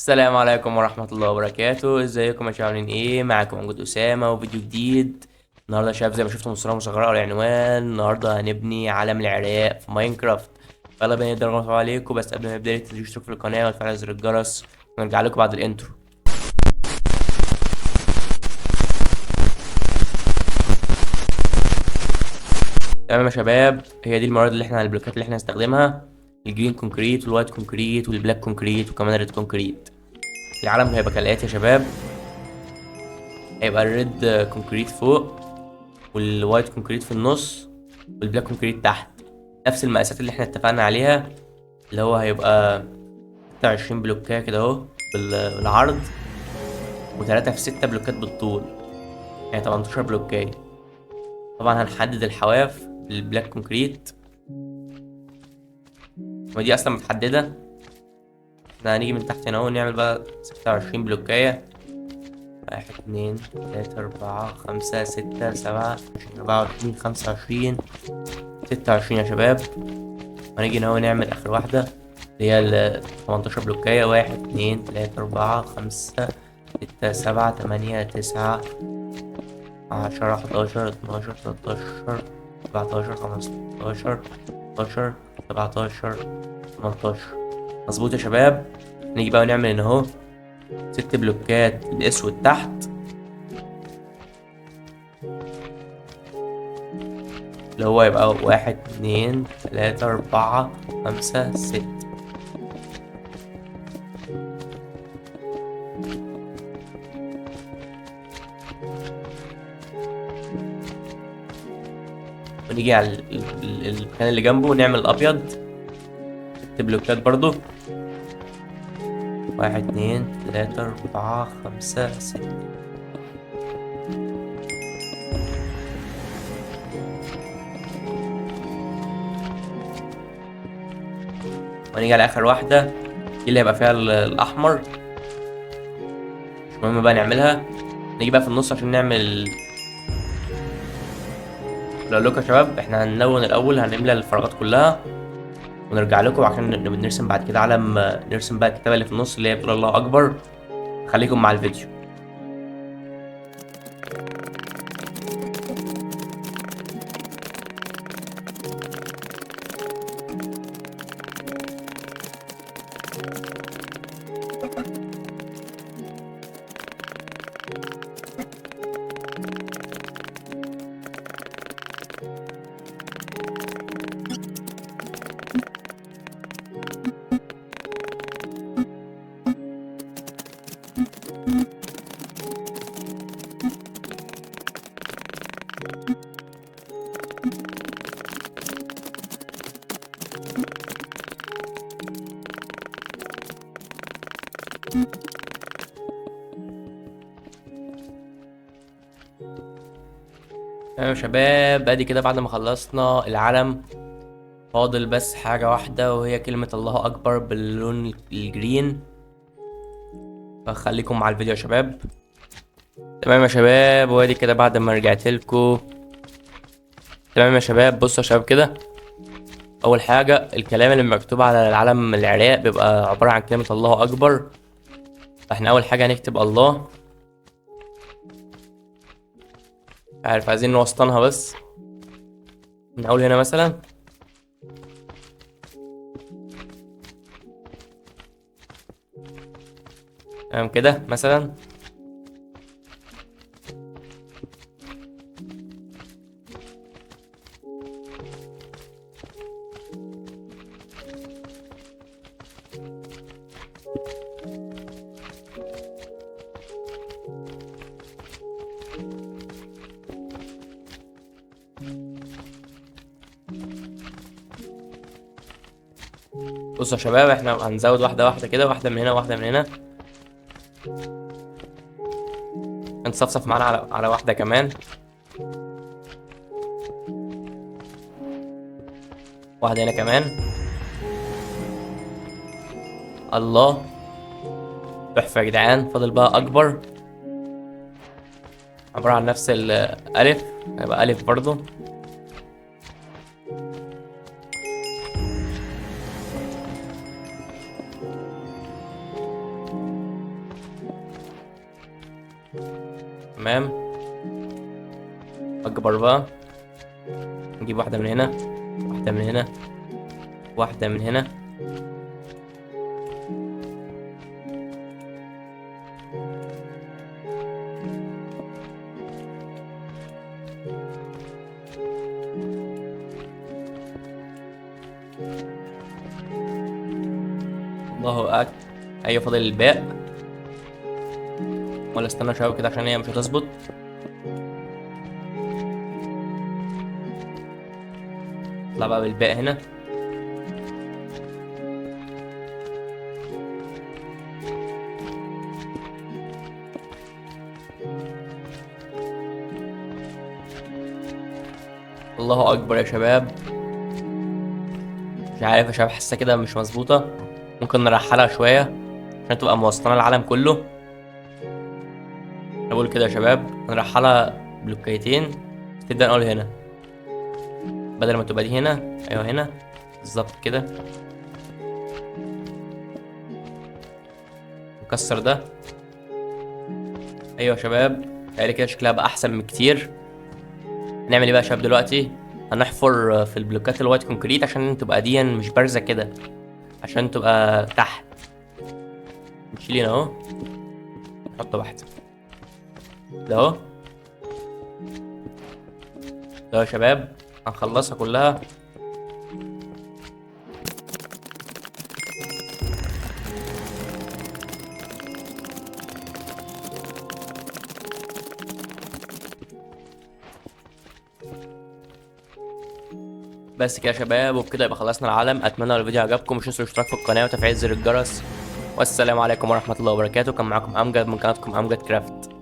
السلام عليكم ورحمة الله وبركاته. ازيكم يا شباب؟ عاملين ايه؟ معاكم موجود اسامة وفيديو جديد. النهارده يا شباب زي ما شفتم الصورة المصغرة والعنوان، النهارده هنبني علم العراق في ماينكرافت. يلا بينا نقدر نرحب عليكم، بس قبل ما نبدأ تنسوا تشتركوا في القناة وتفعلوا زر الجرس، ونرجع لكم بعد الانترو. تمام يا شباب، هي دي المواد اللي احنا البلوكات اللي احنا هنستخدمها: الجرين كونكريت والوايت كونكريت والبلاك كونكريت وكمان الريد كونكريت. العلم هيبقى كالآتي يا شباب: هيبقى الريد كونكريت فوق، والوايت كونكريت في النص، والبلاك كونكريت تحت. نفس المقاسات اللي احنا اتفقنا عليها، اللي هو هيبقى 26 بلوكايه كده اهو بالعرض، و3 في 6 بلوكات بالطول، يعني 18 بلوكايه. طبعا هنحدد الحواف بالبلاك كونكريت، ودي اصلا متحدده. احنا هنيجي من تحت هنا اهو نعمل بقى 26 بلوكايه: 1 2 3 4 5 6 7 24 25 26 يا شباب. وهنيجي هنا نعمل اخر واحده اللي هي ال 18 بلوكايه: 1 2 3 4 5 6 7 8 9 10 11 12 13 14 15 16 17 18. مظبوط يا شباب. نيجي بقى ونعمل هنا اهو 6 بلوكات الاسود تحت، اللي هو يبقى 1 2 3 4 5 6. ونيجي على المكان اللي جنبه ونعمل الأبيض 6 بلوكات برضو: 1 2 3 4 5 6. ونيجي على آخر واحدة، دي اللي هيبقى فيها الأحمر، مش مهم بقى نعملها. نيجي بقى في النص عشان نعمل. لو لكم يا شباب احنا هنلون الأول، هنملى الفراغات كلها ونرجع لكم عشان نرسم بعد كده علم. نرسم بقى الكتابة اللي في النص اللي هي بتقول الله أكبر. خليكم مع الفيديو. تمام يا شباب، ادي كده بعد ما خلصنا العلم، فاضل بس حاجة واحدة وهي كلمة الله أكبر باللون الجرين. فخليكم مع الفيديو يا شباب. تمام يا شباب، وادي كده بعد ما رجعت لكم. تمام يا شباب، بصوا يا شباب كده. أول حاجة الكلام اللي مكتوب على العلم العراق بيبقى عبارة عن كلمة الله أكبر. فاحنا أول حاجة هنكتب الله، عارف عايزين نوسطنها بس من أول هنا مثلا. تمام كده مثلا. بصوا يا شباب، احنا هنزود واحدة واحدة كده، واحدة من هنا واحدة من هنا. هنصفصف معانا على واحدة كمان، واحدة هنا كمان. الله، تحفة يا جدعان. فاضل بقى أكبر، عبارة عن نفس الألف، هيبقى ألف برضو. تمام. اكبر بقى. نجيب واحدة من هنا، واحدة من هنا، واحدة من هنا. الله أكبر. أيوة فاضل الباقي، ولا استنى شوية كده عشان هي مش هتظبط. اطلع بقى بالباقي هنا. الله أكبر يا شباب. مش عارف يا شباب، حاسة كده مش مظبوطة. ممكن نرحلها شوية عشان تبقى موصلة العالم كله. أنا بقول كده يا شباب، نرحلها بلوكايتين. تبدأ نقول هنا بدل ما تبقى دي هنا. أيوة هنا بالظبط كده. نكسر ده. أيوة يا شباب، تقالي كده شكلها بقى أحسن من كتير. هنعمل ايه بقى يا شباب دلوقتي؟ هنحفر في البلوكات الوايت كونكريت عشان تبقى دي مش بارزة كده، عشان تبقى تحت. نشيل هنا اهو، نحط واحدة ده اهو. ده يا شباب هنخلصها كلها. بس كده يا شباب، وبكده يبقى خلصنا العالم. اتمنى لو الفيديو عجبكم مش تنسوا الاشتراك في القناة وتفعيل زر الجرس. والسلام عليكم ورحمة الله وبركاته. كان معاكم امجد من قناتكم امجد كرافت.